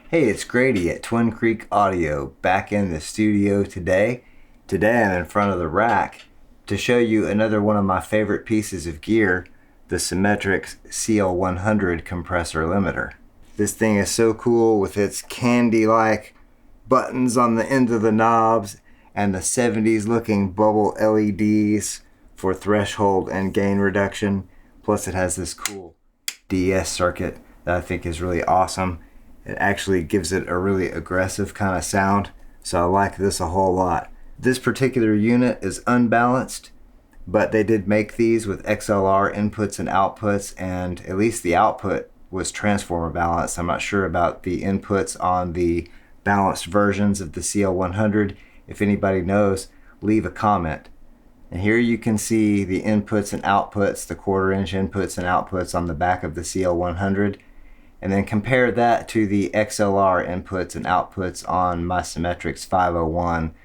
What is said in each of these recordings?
Hey, it's Grady at Twin Creek Audio, back in the studio today. Today I'm in front of the rack to show you another one of my favorite pieces of gear, the Symetrix CL-100 compressor limiter. This thing is so cool with its candy-like buttons on the end of the knobs and the 70s looking bubble LEDs for threshold and gain reduction. Plus it has this cool de-ess circuit that I think is really awesome. It actually gives it a really aggressive kind of sound, so I like this a whole lot. This particular unit is unbalanced, but they did make these with XLR inputs and outputs, and at least the output was transformer balanced. I'm not sure about the inputs on the balanced versions of the CL100. If anybody knows, leave a comment. And here you can see the inputs and outputs, the 1/4-inch inputs and outputs on the back of the CL100. And then compare that to the XLR inputs and outputs on my Symetrix 501,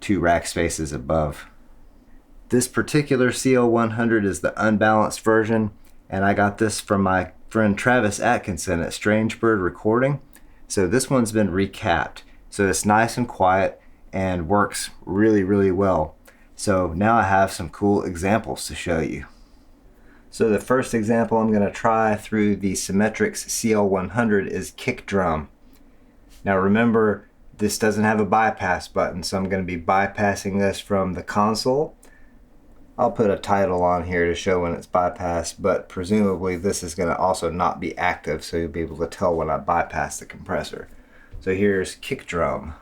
2 rack spaces above. This particular CL100 is the unbalanced version, and I got this from my friend Travis Atkinson at Strangebird Recording. So this one's been recapped, so it's nice and quiet and works really well. So now I have some cool examples to show you. So the first example I'm going to try through the Symetrix CL100 is kick drum. Now remember, this doesn't have a bypass button, so I'm going to be bypassing this from the console. I'll put a title on here to show when it's bypassed, but presumably this is going to also not be active, so you'll be able to tell when I bypass the compressor. So here's kick drum.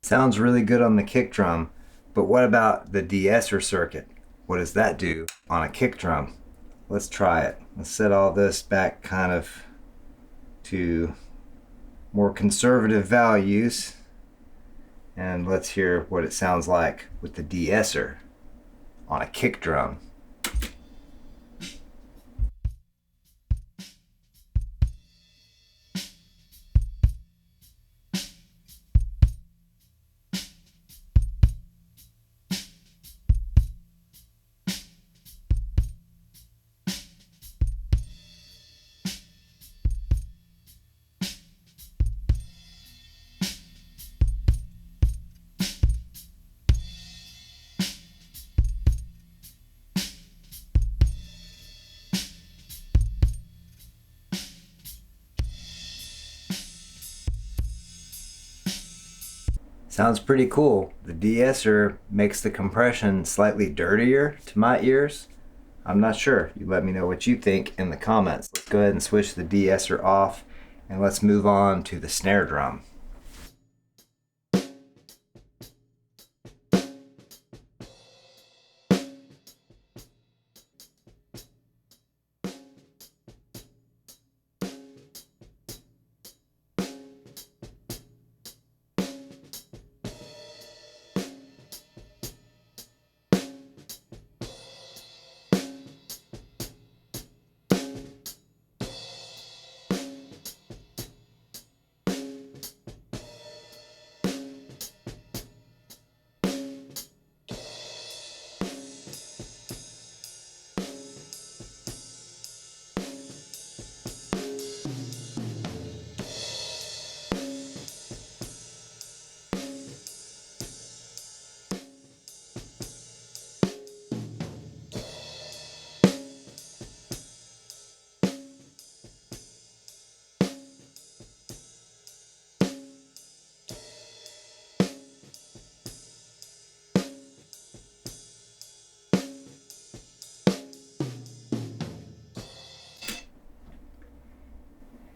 Sounds really good on the kick drum, but what about the de-esser circuit? What does that do on a kick drum? Let's try it. Let's set all this back kind of to more conservative values, and let's hear what it sounds like with the de-esser on a kick drum. Sounds pretty cool. The de-esser makes the compression slightly dirtier to my ears. I'm not sure. You let me know what you think in the comments. Let's go ahead and switch the de-esser off, and let's move on to the snare drum.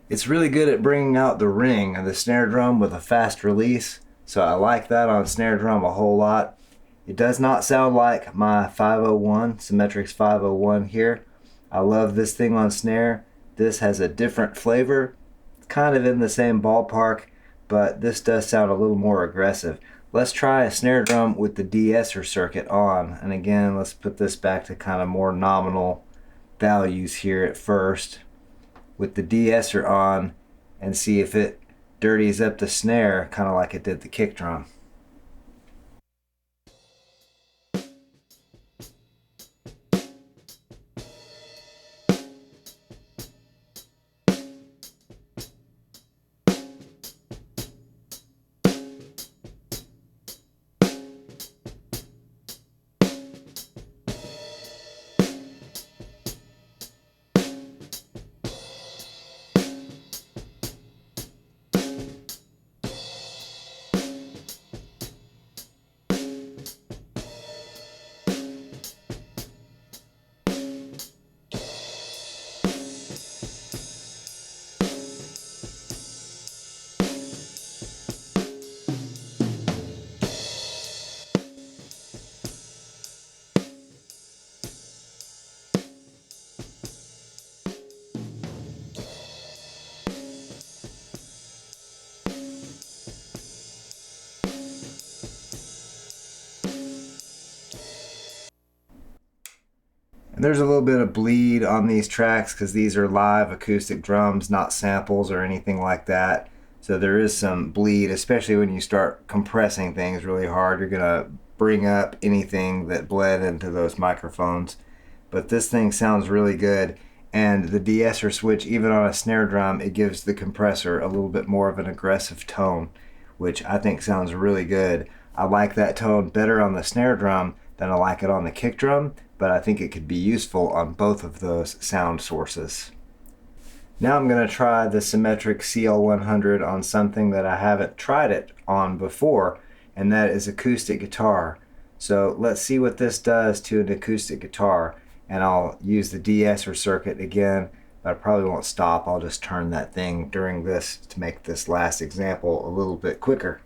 It's really good at bringing out the ring of the snare drum with a fast release, so I like that on snare drum a whole lot. It does not sound like my 501, Symetrix 501 here. I love this thing on snare. This has a different flavor, kind of in the same ballpark, but this does sound a little more aggressive. Let's try a snare drum with the de-esser circuit on, and again, let's put this back to kind of more nominal values here at first with the de-esser on, and see if it dirties up the snare kind of like it did the kick drum. And there's a little bit of bleed on these tracks because these are live acoustic drums, not samples or anything like that. So there is some bleed, especially when you start compressing things really hard. You're gonna bring up anything that bled into those microphones. But this thing sounds really good. And the de-esser switch, even on a snare drum, it gives the compressor a little bit more of an aggressive tone, which I think sounds really good. I like that tone better on the snare drum than I like it on the kick drum, but I think it could be useful on both of those sound sources. Now I'm going to try the Symetrix CL-100 on something that I haven't tried it on before, and that is acoustic guitar. So let's see what this does to an acoustic guitar, and I'll use the de-esser circuit again, but I probably won't stop. I'll just turn that thing during this to make this last example a little bit quicker.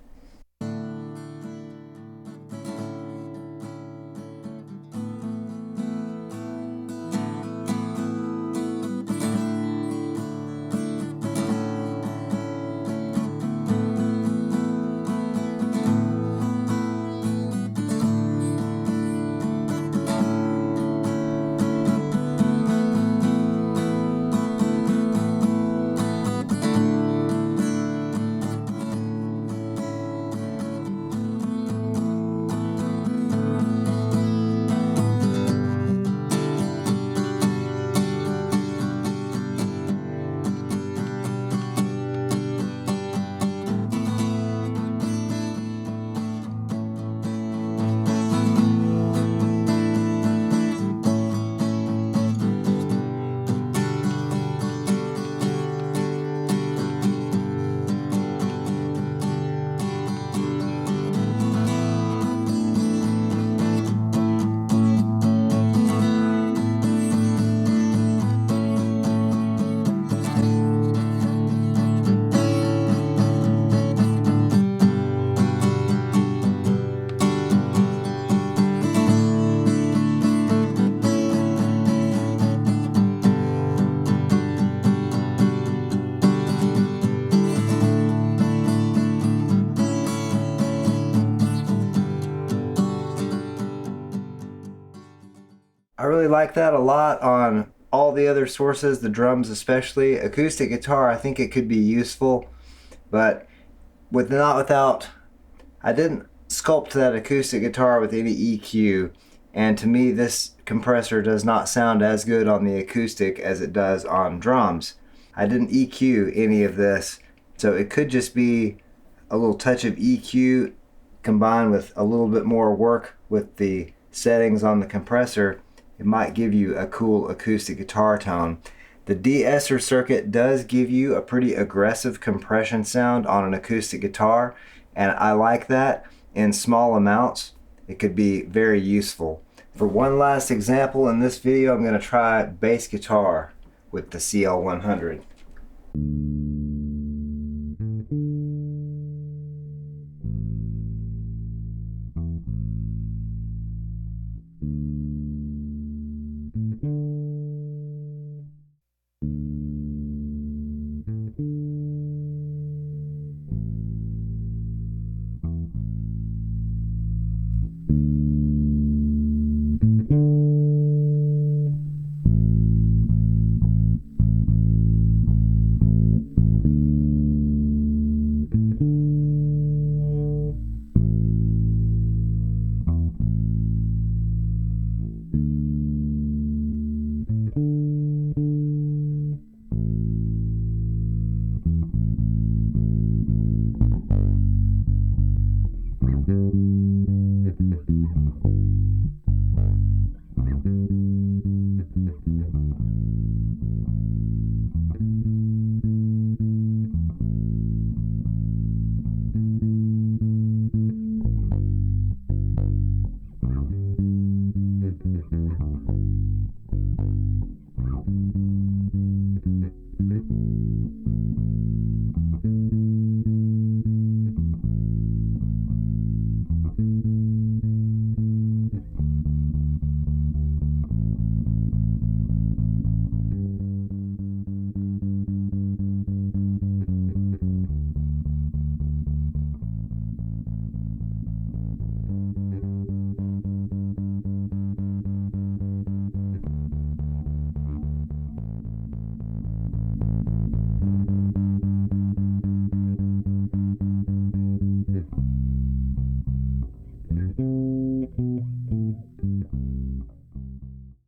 I really like that a lot on all the other sources, the drums especially. Acoustic guitar, I think it could be useful, but I didn't sculpt that acoustic guitar with any EQ, and to me this compressor does not sound as good on the acoustic as it does on drums. I didn't EQ any of this, so it could just be a little touch of EQ combined with a little bit more work with the settings on the compressor. It might give you a cool acoustic guitar tone. The de-esser circuit does give you a pretty aggressive compression sound on an acoustic guitar, and I like that in small amounts. It could be very useful. For one last example in this video, I'm going to try bass guitar with the CL-100.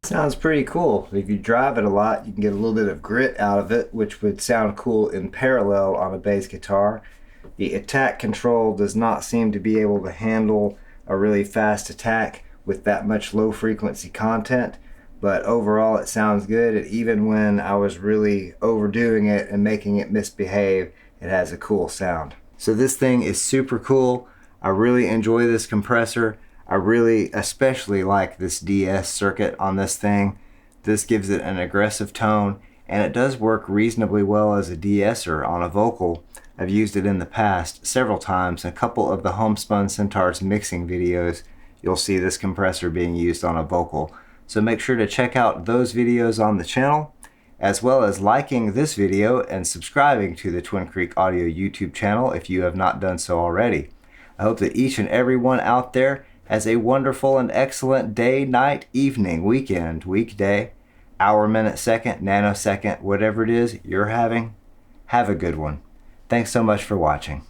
Sounds pretty cool. If you drive it a lot, you can get a little bit of grit out of it, which would sound cool in parallel on a bass guitar. The attack control does not seem to be able to handle a really fast attack with that much low frequency content, but overall it sounds good. And even when I was really overdoing it and making it misbehave, it has a cool sound. So this thing is super cool. I really enjoy this compressor. I really especially like this de-ess circuit on this thing. This gives it an aggressive tone, and it does work reasonably well as a de-esser on a vocal. I've used it in the past several times. A couple of the Homespun Centaur's mixing videos, you'll see this compressor being used on a vocal. So make sure to check out those videos on the channel, as well as liking this video and subscribing to the Twin Creek Audio YouTube channel if you have not done so already. I hope that each and every one out there has a wonderful and excellent day, night, evening, weekend, weekday, hour, minute, second, nanosecond, whatever it is you're having. Have a good one. Thanks so much for watching.